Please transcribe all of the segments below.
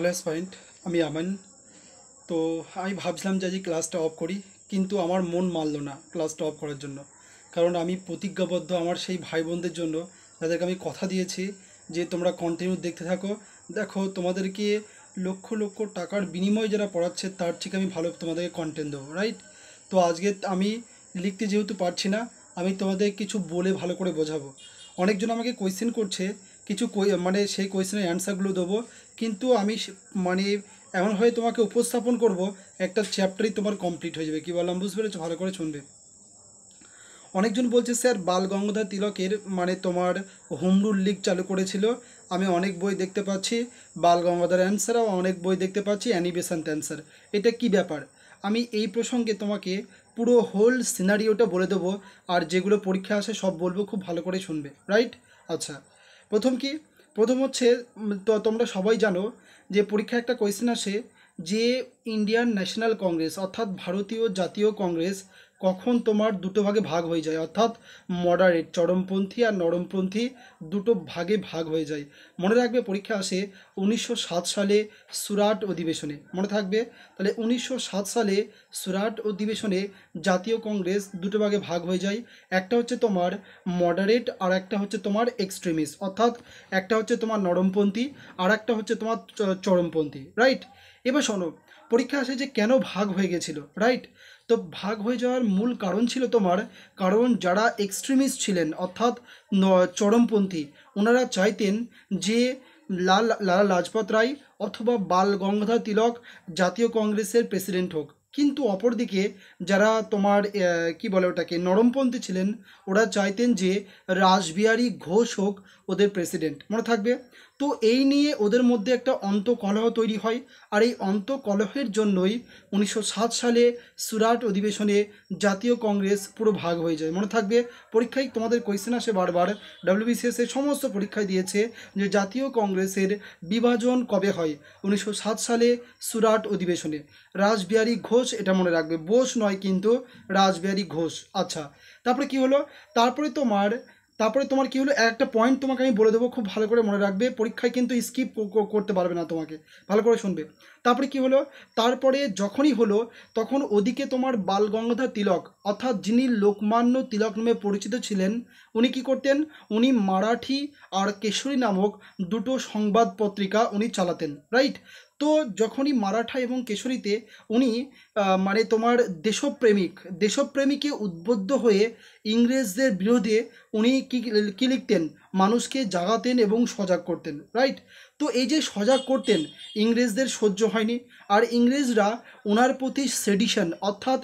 Hello স্পাইন্ট, আমি আমান। তো আমি ভাবছিলাম যে আজকে ক্লাসটা অফ করি, কিন্তু আমার মন মানলো না ক্লাসটা অফ করার জন্য। কারণ আমি প্রতিজ্ঞাবদ্ধ আমার সেই ভাই বোনদের জন্য, যাদেরকে আমি কথা দিয়েছি যে তোমরা কন্টিনিউ দেখতে থাকো। দেখো, তোমাদেরকে লক্ষ লক্ষ টাকার বিনিময়ে যারা পড়াচ্ছে তার থেকে আমি ভালো তোমাদেরকে কন্টেন্ট দেবো, রাইট? তো আজকে আমি লিখতে যেহেতু পারছি না, আমি তোমাদের কিছু বলে ভালো করে বোঝাবো। অনেকজন আমাকে কোয়েশ্চেন করছে, কিছু মানে সেই কোয়েশ্চেনের অ্যান্সারগুলো দেবো, কিন্তু আমি মানে এমনভাবে তোমাকে উপস্থাপন করব, একটা চ্যাপ্টারই তোমার কমপ্লিট হয়ে যাবে। কী বললাম, বুঝতে পেরেছো? ভালো করে শুনবে। অনেকজন বলছে স্যার বাল গঙ্গাধর তিলকের মানে তোমার হোম রুল লিগ চালু করেছিল। আমি অনেক বই দেখতে পাচ্ছি বাল গঙ্গাধর অ্যান্সার, অনেক বই দেখতে পাচ্ছি অ্যানিবেশন অ্যান্সার। এটা কি ব্যাপার? আমি এই প্রসঙ্গে তোমাকে পুরো হোল সিনারিওটা বলে দেবো, আর যেগুলো পরীক্ষা আসে সব বলবো, খুব ভালো করে শুনবে, রাইট? আচ্ছা, প্রথম কি? প্রথম হচ্ছে, তো তোমরা সবাই জানো যে পরীক্ষায় একটা কোয়েশ্চেন আসে যে ইন্ডিয়ান ন্যাশনাল কংগ্রেস অর্থাৎ ভারতীয় জাতীয় কংগ্রেস কখন তোমার দুটো ভাগে ভাগ হয়ে যায়, অর্থাৎ মডারেট চরমপন্থী আর নরমপন্থী দুটো ভাগে ভাগ হয়ে যায়। মনে রাখবে, পরীক্ষা আসে 1907 সালে সুরাট অধিবেশনে, মনে থাকবে। তাহলে 1907 সালে সুরাট অধিবেশনে জাতীয় কংগ্রেস দুটো ভাগে ভাগ হয়ে যায়। একটা হচ্ছে তোমার মডারেট আর একটা হচ্ছে তোমার এক্সট্রিমিস্ট, অর্থাৎ একটা হচ্ছে তোমার নরমপন্থী আর একটা হচ্ছে তোমার চরমপন্থী, রাইট? এবার শোনো, পরীক্ষা আসে যে কেন ভাগ হয়ে গেছিল, রাইট? তো ভাগ হয়ে যাওয়ার মূল কারণ ছিল তোমার, কারণ যারা এক্সট্রিমিস্ট ছিলেন অর্থাৎ চরমপন্থী, ওনারা চাইতেন যে লালা লাজপত রায় অথবা বাল গঙ্গাধর তিলক জাতীয় কংগ্রেসের প্রেসিডেন্ট হোক। কিন্তু অপরদিকে যারা তোমার কি বলে ওটাকে নরমপন্থী ছিলেন, ওরা চাইতেন যে রাসবিহারী ঘোষ হোক ওদের প্রেসিডেন্ট, মনে থাকবে। তো এই নিয়ে ওদের মধ্যে একটা অন্তকলহ তৈরি হয়, আর এই অন্তকলহের জন্যই 1907 সালে সুরাট অধিবেশনে জাতীয় কংগ্রেস পুরো ভাগ হয়ে যায়, মনে থাকবে। পরীক্ষায় তোমাদের কোয়েশ্চেন আসে বারবার, ডাব্লিউবিসিএস এর সমস্ত পরীক্ষায় দিয়েছে যে জাতীয় কংগ্রেসের বিভাজন কবে হয়। 1907 সালে সুরাট অধিবেশনে। রাসবিহারী ঘোষ, এটা মনে রাখবে, বোস নয় কিন্তু, রাসবিহারী ঘোষ। আচ্ছা, তারপরে কি হলো? তারপরে তোমার কি হলো, একটা পয়েন্ট তোমাকে আমি বলে দেবো, খুব ভালো করে মনে রাখবে, পরীক্ষায় কিন্তু স্কিপ করতে পারবে না, তোমাকে ভালো করে শুনবে। তারপরে কি হলো? তারপরে যখনই হলো, তখন ওদিকে তোমার বাল গঙ্গাধর তিলক অর্থাৎ যিনি লোকমান্য তিলক নামে পরিচিত ছিলেন, উনি কি করতেন? উনি মারাঠি আর কেশরী নামক দুটো সংবাদ পত্রিকা উনি চালাতেন, রাইট? তো যখনই মারাঠা এবং কেশরীতে উনি মানে তোমার দেশপ্রেমিকে উদ্বুদ্ধ হয়ে ইংরেজদের বিরুদ্ধে উনি কি লিখতেন? মানুষকে জাগাতেন এবং সজাগ করতেন, রাইট? তো এই যে সজাগ করতেন, ইংরেজদের সহ্য হয়নি, আর ইংরেজরা ওনার প্রতি সেডিশন অর্থাৎ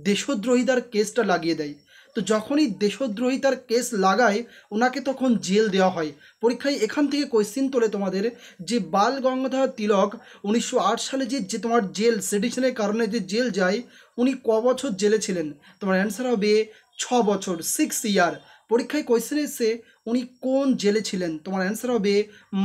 দেশদ্রোহিতার কেসটা লাগিয়ে দেয়। তো যখনই দেশদ্রোহিতার কেস লাগায়, ওনাকে তখন জেল দেওয়া হয়। পরীক্ষায় এখান থেকে কোয়েশ্চেন তোলে তোমাদের যে বাল গঙ্গাধর তিলক 1908 সালে যে তোমার জেল সেডিশনের কারণে যে জেল যায়, উনি ক বছর জেলে ছিলেন? তোমার অ্যান্সার হবে 6 বছর, 6 ইয়ার। পরীক্ষায় কোয়েশ্চেন এসে উনি কোন জেলে ছিলেন? তোমার অ্যান্সার হবে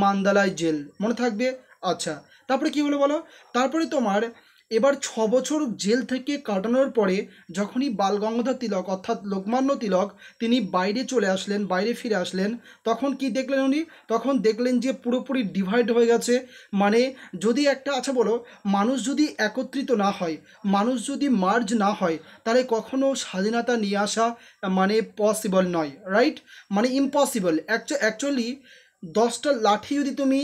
মান্দালায় জেল, মনে থাকবে। আচ্ছা, তারপরে কি হলো বলো? তারপরে তোমার এবার 6 বছর জেল থেকে কাটানোর পরে যখনই বাল গঙ্গাধর তিলক অর্থাৎ লোকমান্য তিলক তিনি বাইরে চলে আসলেন, বাইরে ফিরে আসলেন, তখন কি দেখলেন উনি? তখন দেখলেন যে পুরোপুরি ডিভাইড হয়ে গেছে। মানে যদি একটা, আচ্ছা বলো, মানুষ যদি একত্রিত না হয়, মানুষ যদি মার্জ না হয়, তাহলে কখনো স্বাধীনতা নিয়ে আসা মানে পসিবল নয়, রাইট? মানে ইম্পসিবল। অ্যাকচুয়ালি 10টা লাঠি যদি তুমি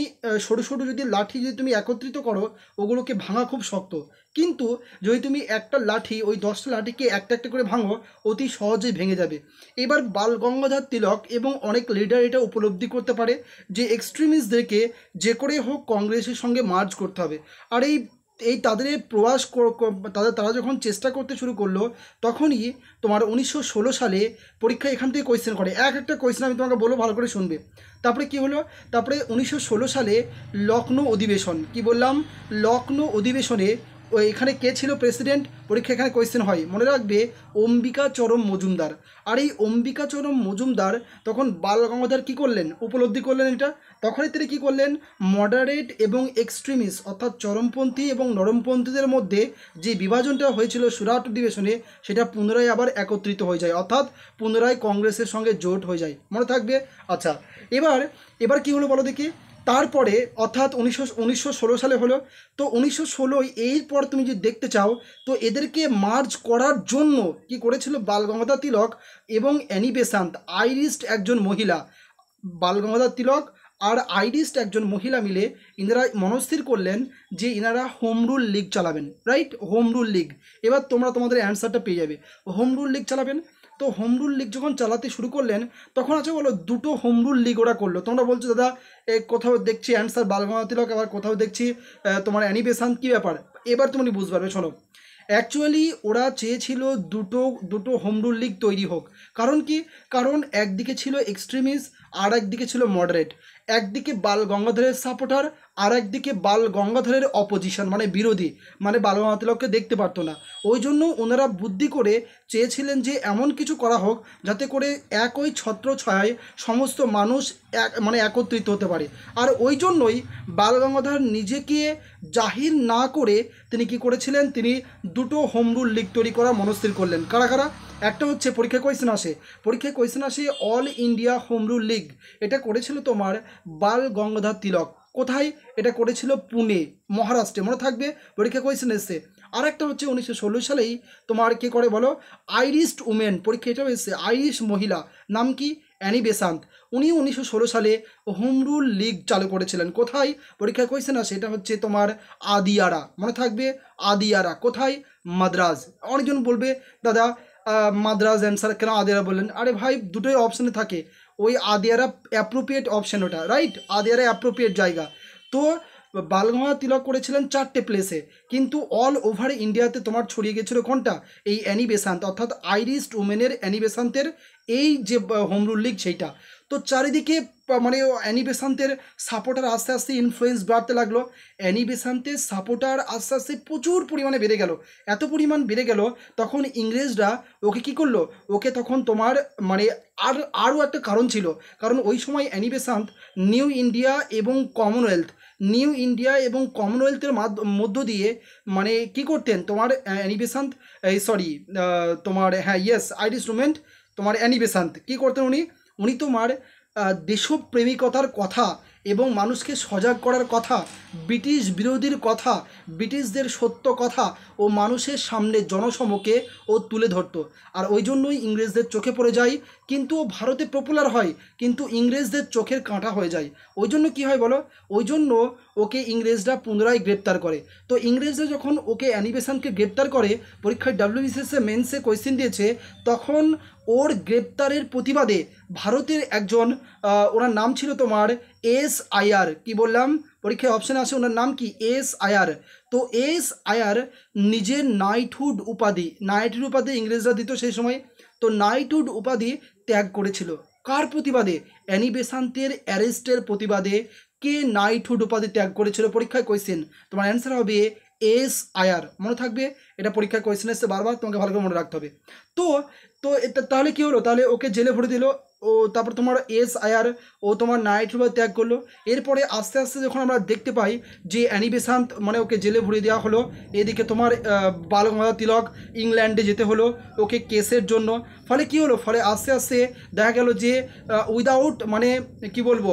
সরু সরু যদি লাঠি যদি তুমি একত্রিত করো, ওগুলোকে ভাঙা খুব শক্ত। কিন্তু যদি তুমি একটা লাঠি, ওই 10টা লাঠিকে একটা একটা করে ভাঙো, অতি সহজেই ভেঙে যাবে। এবার বাল গঙ্গাধর তিলক এবং অনেক লিডার এটা উপলব্ধি করতে পারে যে এক্সট্রিমিস্টদেরকে যে করে হোক কংগ্রেসের সঙ্গে মার্জ করতে হবে। আর এই এই তাদের এই প্রয়াস তারা যখন চেষ্টা করতে শুরু করলো, তখনই তোমার 1916 সালে পরীক্ষা এখান থেকে কোয়েশ্চেন করে, একটা কোয়েশ্চেন আমি তোমাকে বলবো, ভালো করে শুনবে। তারপরে কি হলো? তারপরে 1916 সালে লখনৌ অধিবেশন, কি বললাম? লখনৌ অধিবেশনে এখানে কে ছিল প্রেসিডেন্ট? পরীক্ষা এখানে কোয়েশ্চেন হয়, মনে রাখবে, অম্বিকাচরণ মজুমদার। আর এই অম্বিকাচরণ মজুমদার তখন বাল গঙ্গাধর কী করলেন? উপলব্ধি করলেন এটা। তখনই তিনি কী করলেন? মডারেট এবং এক্সট্রিমিস্ট অর্থাৎ চরমপন্থী এবং নরমপন্থীদের মধ্যে যে বিভাজনটা হয়েছিল সুরাট অধিবেশনে, সেটা পুনরায় আবার একত্রিত হয়ে যায়, অর্থাৎ পুনরায় কংগ্রেসের সঙ্গে জোট হয়ে যায়, মনে থাকবে। আচ্ছা, এবার এবার কি হলো বলো দেখি? তারপরে অর্থাৎ 1916 সালে হলো। তো 1916 এরপর তুমি যদি দেখতে চাও তো এদেরকে মার্জ করার জন্য কি করেছিল বাল গঙ্গাধর তিলক এবং অ্যানি বেসান্ত, আইরিশ একজন মহিলা, বাল গঙ্গাধর তিলক আর আইরিশ একজন মহিলা মিলে ইনারা মনস্থির করলেন যে ইনারা হোম রুল লীগ চালাবেন, রাইট? Home rule League. এবার তোমরা তোমাদের অ্যান্সারটা পেয়ে যাবে। হোম রুল লীগ চালাবেন। তো হোম রুল লীগ যখন চালাতে শুরু করলেন তখন আছে বলো দুটো হোম রুল লীগ ওরা করলো। তোমরা বলছো দাদা কোথাও দেখছি অ্যান্সার বাল গঙ্গাধর তিলক, আবার কোথাও দেখছি তোমার অ্যানি বেসান্ত, কী ব্যাপার? এবার তুমি বুঝতে পারবে, শোনো। অ্যাকচুয়ালি ওরা চেয়েছিল দুটো দুটো হোম রুল লীগ তৈরি হোক। কারণ কি? কারণ একদিকে ছিল এক্সট্রিমিস্ট আর একদিকে ছিল মডারেট। একদিকে বাল গঙ্গাধরের সাপোর্টার আর একদিকে বাল গঙ্গাধরের অপোজিশন, মানে বিরোধী, মানে বাল গঙ্গাধর তিলককে দেখতে পারতো না। ওই জন্য ওনারা বুদ্ধি করে চেয়েছিলেন যে এমন কিছু করা হোক যাতে করে একই ছত্রছায়ায় সমস্ত মানুষ মানে একত্রিত হতে পারে। আর ওই জন্যই বাল গঙ্গাধর নিজেকে জাহির না করে তিনি কি করেছিলেন, তিনি দুটো হোম রুল লীগ তৈরি করা মনস্থির করলেন। কারা কারা? একটা হচ্ছে পরীক্ষায় কোয়েশ্চেন আসে all India home rule League. এটা করেছিল তোমার বাল গঙ্গাধর তিলক। কোথায়? এটা করেছিল পুনে, মহারাষ্ট্রে, মনে থাকবে, পরীক্ষা কোয়েশ্চেন এসছে। আর একটা হচ্ছে 1916 সালেই তোমার কে করে বলো, আইরিশ উমেন, পরীক্ষা এটাও এসছে, আইরিশ মহিলা, নাম কি? Annie Besant. উনি 1916 সালে হোম রুল লীগ চালু করেছিলেন। কোথায়? পরীক্ষায় কোয়েশ্চেন আসে, এটা হচ্ছে তোমার আদিয়ারা, মনে থাকবে, আদিয়ারা। কোথায়? মাদ্রাজ। অনেকজন বলবে দাদা মাদ্রাজ অ্যান্সার কেন আদিয়ারা বললেন? আরে ভাই, দুটোই অপশানে থাকে, ওই আদিয়ারা অ্যাপ্রোপ্রিয়েট অপশান, ওটা রাইট, আদিয়ারা অ্যাপ্রোপ্রিয়েট জায়গা। তো বাল গঙ্গাধর তিলক করেছিলেন 4টে প্লেসে, কিন্তু অল ওভার ইন্ডিয়াতে তোমার ছড়িয়ে গেছিলো কোনটা? এই অ্যানি বেসান্ত, অর্থাৎ আইরিশ উমেনের অ্যানি বেসান্তের এই যে হোম রুল লীগ, সেইটা। তো চারিদিকে মানে অ্যানি বেসান্তের সাপোর্টার আস্তে আস্তে ইনফ্লুয়েন্স বাড়তে লাগলো। অ্যানি বেসান্তের সাপোর্টার আস্তে আস্তে প্রচুর পরিমাণে বেড়ে গেল। এত পরিমাণ বেড়ে গেল তখন ইংরেজরা ওকে কি করলো, ওকে তখন তোমার মানে আরও একটা কারণ ছিল, কারণ ওই সময় অ্যানি বেসান্ত নিউ ইন্ডিয়া এবং কমনওয়েলথের মধ্য দিয়ে মানে কি করতেন তোমার অ্যানি বেসান্ত, তোমার হ্যাঁ ইয়েস আইরিশ উমেন, তোমার অ্যানি বেসান্ত কী করতেন উনি? উনি তোমার দেশপ্রেমিকতার কথা এবং মানুষকে সজাগ করার কথা, ব্রিটিশ বিরোধীর কথা, ব্রিটিশদের সত্য কথা ও মানুষের সামনে জনসমক্ষে ও তুলে ধরতো। আর ওই জন্যই ইংরেজদের চোখে পড়ে যায়, কিন্তু ও ভারতে পপুলার হয়, কিন্তু ইংরেজদের চোখের কাঁটা হয়ে যায়। ওই জন্য কী হয় বলো? ওই জন্য ওকে ইংরেজরা পুনরায় গ্রেপ্তার করে। তো ইংরেজরা যখন ওকে অ্যানি বেসান্তকে গ্রেপ্তার করে, পরীক্ষায় ডাব্লিউবিসিএসে মেন্সে কোয়েশ্চেন দিয়েছে, তখন ওর গ্রেপ্তারের প্রতিবাদে ভারতের একজন ওনার নাম ছিল তোমার SIR, কি বললাম? পরীক্ষায় অপশান আছে, ওনার নাম কি? SIR। তো SIR নিজের নাইটহুড উপাধি ইংরেজরা দিত সেই সময়, তো নাইটহুড উপাধি ত্যাগ করেছিল। কার প্রতিবাদে? অ্যানি বেসান্তের অ্যারেস্টের প্রতিবাদে কে নাইটহুড উপাধি ত্যাগ করেছিল? পরীক্ষায় কোয়েশ্চেন, তোমার অ্যান্সার হবে SIR, মনে থাকবে। এটা পরীক্ষায় কোয়েশ্চেন এসছে বারবার, তোমাকে ভালো করে মনে রাখতে হবে। তো তো তাহলে কী হলো? তাহলে ওকে জেলে ভরে দিল। ও তারপর তোমার SIR ও তোমার নাইটহুড ত্যাগ করলো। এরপরে আস্তে আস্তে যখন আমরা দেখতে পাই যে অ্যানি বেসান্ত মানে ওকে জেলে ভরে দেওয়া হলো, এদিকে তোমার বাল গঙ্গাধর তিলক ইংল্যান্ডে যেতে হলো ওকে কেসের জন্য। ফলে কী হলো? ফলে আস্তে আস্তে দেখা গেল যে উইদাউট মানে কি বলবো,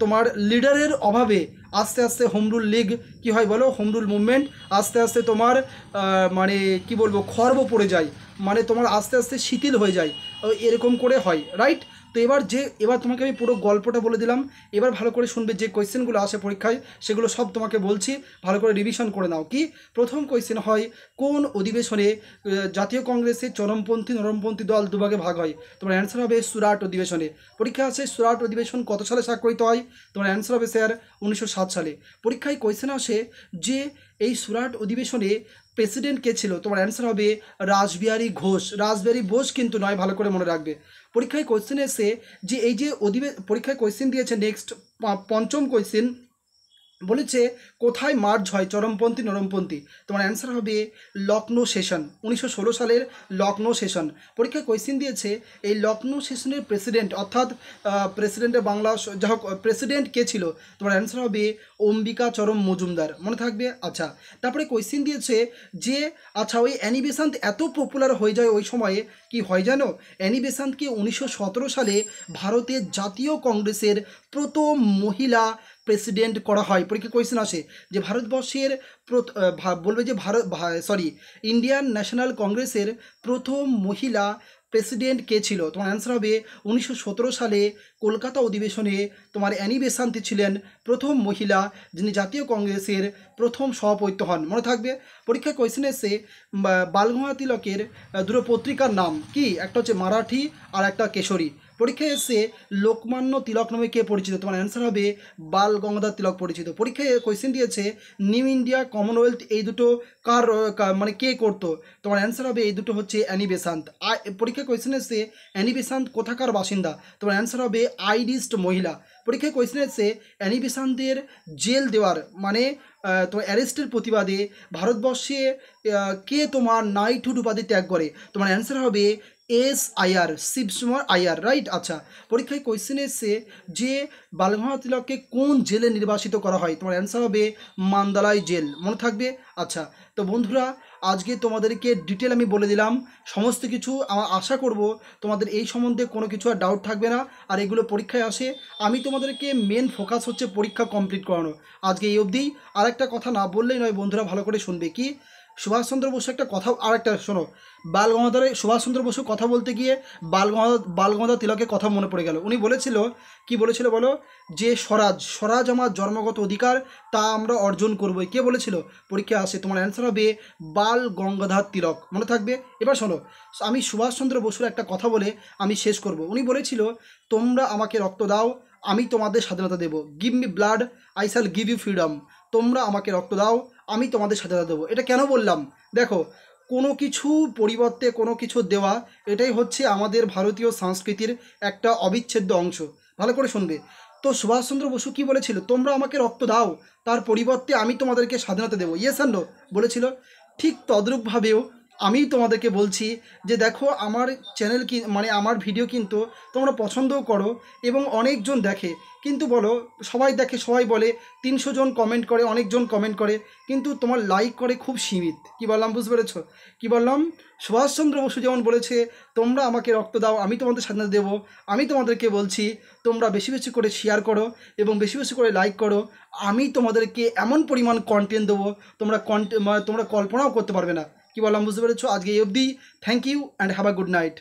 তোমার লিডারের অভাবে আস্তে আস্তে হোম রুল লীগ কী হয় বলো, হোম রুল মুভমেন্ট আস্তে আস্তে তোমার মানে কি বলবো, খর্ব পড়ে যায়, মানে তোমার আস্তে আস্তে শিথিল হয়ে যায়, এরকম করে হয়, রাইট? তো এবার তোমাকে আমি পুরো গল্পটা বলে দিলাম। এবার ভালো করে শুনবে, যে কোয়েশ্চেনগুলো আসে পরীক্ষায় সেগুলো সব তোমাকে বলছি, ভালো করে রিভিশন করে নাও। কি প্রথম কোয়েশ্চেন হয়, কোন অধিবেশনে জাতীয় কংগ্রেসের চরমপন্থী নরমপন্থী দল দুভাগে ভাগ হয়? তোমার অ্যান্সার হবে সুরাট অধিবেশনে। পরীক্ষা আছে সুরাট অধিবেশন কত সালে স্বাক্ষরিত হয়? তোমার অ্যান্সার হবে স্যার 1907 সালে। পরীক্ষায় কোয়েশ্চেন আসে যে এই সুরাট অধিবেশনে প্রেসিডেন্ট কে ছিল? তোমার অ্যান্সার হবে রাসবিহারী ঘোষ। রাসবিহারী বোস কিন্তু নয়, ভালো করে মনে রাখবে। পরীক্ষায় কোয়েশ্চেন এসে যে এই যে পরীক্ষায় কোয়েশ্চেন দিয়েছে, নেক্সট পঞ্চম কোয়েশ্চেন বলেছে কোথায় মার্চ হয় চরমপন্থী নরমপন্থী? তোমার অ্যান্সার হবে লখনৌ সেশন, 1916 সালের লখনৌ সেশন। পরীক্ষায় কোয়েশ্চেন দিয়েছে এই লখনৌ সেশনের প্রেসিডেন্ট, অর্থাৎ প্রেসিডেন্টের বাংলা যা হোক প্রেসিডেন্ট কে ছিল? তোমার অ্যান্সার হবে অম্বিকা চরম মজুমদার, মনে থাকবে। আচ্ছা, তারপরে কোয়েশ্চেন দিয়েছে যে আচ্ছা ওই অ্যানি বেসান্ত এত পপুলার হয়ে যায় ওই সময়ে, কি হয় জানো? অ্যানি বেসান্তকে 1917 সালে ভারতের জাতীয় কংগ্রেসের প্রথম মহিলা প্রেসিডেন্ট করা হয়? পরীক্ষা কোয়েশ্চেন আসে যে ভারতবর্ষের বলবে যে ইন্ডিয়ান ন্যাশনাল কংগ্রেসের প্রথম মহিলা প্রেসিডেন্ট কে ছিল? তোমার অ্যান্সার হবে 1917 সালে কলকাতা অধিবেশনে তোমার অ্যানি বেসান্তি ছিলেন প্রথম মহিলা যিনি জাতীয় কংগ্রেসের প্রথম সভাপতি হন। মনে থাকবে। পরীক্ষায় কোয়েশ্চেন এসে বালগঙ্গাধর তিলকের দুটো পত্রিকার নাম কি? একটা হচ্ছে মারাঠি আর একটা কেশরী। পরীক্ষায় এসে লোকমান্য তিলক নামে কে পরিচিত? তোমার অ্যান্সার হবে বাল গঙ্গাধর তিলক পরিচিত। পরীক্ষায় কোয়েশ্চেন দিয়েছে নিউ ইন্ডিয়া, কমনওয়েলথ, এই দুটো মানে কে করতো? তোমার অ্যান্সার হবে এই দুটো হচ্ছে অ্যানি বেসান্ত। পরীক্ষায় কোয়েশ্চেন এসে অ্যানি বেসান্ত কোথাকার বাসিন্দা? তোমার অ্যান্সার হবে আইরিশ মহিলা। পরীক্ষায় কোয়েশ্চেন এসে অ্যানি বেসান্তের জেল দেওয়ার মানে তো অ্যারেস্টের প্রতিবাদে ভারতবর্ষে কে তোমার নাইটহুড উপাধি ত্যাগ করে? তোমার অ্যান্সার হবে SIR, শিবকুমার আইয়ার, রাইট। আচ্ছা, পরীক্ষায় কোয়েশ্চেন এসছে যে বালগঙ্গাধর তিলককে কোন জেলে নির্বাসিত করা হয়? তোমার অ্যান্সার হবে মান্দালায় জেল। মনে থাকবে। আচ্ছা, তো বন্ধুরা আজকে তোমাদেরকে ডিটেল আমি বলে দিলাম সমস্ত কিছু। আমার আশা করব তোমাদের এই সম্বন্ধে কোনো কিছু আর ডাউট থাকবে না। আর এগুলো পরীক্ষায় আসে, আমি তোমাদেরকে মেন ফোকাস হচ্ছে পরীক্ষা কমপ্লিট করানো। আজকে এই অবধিই। আর একটা কথা না বললেই নয় বন্ধুরা, ভালো করে শুনবে। কি? সুভাষচন্দ্র বসু একটা কথা, আর একটা শোনো, সুভাষচন্দ্র বসু কথা বলতে গিয়ে বালগঙ্গাধর তিলকের কথা মনে পড়ে গেল। উনি বলেছিল, কি বলেছিল বলো? যে স্বরাজ আমার জন্মগত অধিকার, তা আমরা অর্জন করবই। কে বলেছিল? পরীক্ষা আসে। তোমার অ্যান্সার হবে বাল গঙ্গাধর তিলক। মনে থাকবে। এবার শোনো, আমি সুভাষচন্দ্র বসুর একটা কথা বলে আমি শেষ করব। উনি বলেছিল, তোমরা আমাকে রক্ত দাও, আমি তোমাদের স্বাধীনতা দেব। Give me blood, I shall give you freedom. তোমরা আমাকে রক্ত দাও, আমি তোমাদের স্বাধীনতা দেবো। এটা কেন বললাম? দেখো, কোনো কিছু পরিবর্তে কোনো কিছু দেওয়া, এটাই হচ্ছে আমাদের ভারতীয় সংস্কৃতির একটা অবিচ্ছেদ্য অংশ। ভালো করে শুনবে। তো সুভাষচন্দ্র বসু কি বলেছিল? তোমরা আমাকে রক্ত দাও, তার পরিবর্তে আমি তোমাদেরকে স্বাধীনতা দেবো। ইয়েস অ্যান্ড নো বলেছিল। ঠিক তদ্রূপভাবেও আমি তোমাদেরকে বলছি যে দেখো, আমার চ্যানেল কি মানে আমার ভিডিও কিন্তু তোমরা পছন্দও করো এবং অনেকজন দেখে, কিন্তু বলো সবাই দেখে, সবাই বলে 300 জন কমেন্ট করে, অনেকজন কমেন্ট করে, কিন্তু তোমার লাইক করে খুব সীমিত। কি বললাম বুঝতে পেরেছো? কি বললাম? সুভাষচন্দ্র বসু যেমন বলেছে তোমরা আমাকে রক্ত দাও, আমি তোমাদের স্বাধীনতা দেবো, আমি তোমাদেরকে বলছি তোমরা বেশি বেশি করে শেয়ার করো এবং বেশি বেশি করে লাইক করো। আমি তোমাদেরকে এমন পরিমাণ কন্টেন্ট দেবো তোমরা কল্পনাও করতে পারবে না। কি বললাম বুঝতে পেরেছো? আজকে এই অবধি। Thank you and have a good night.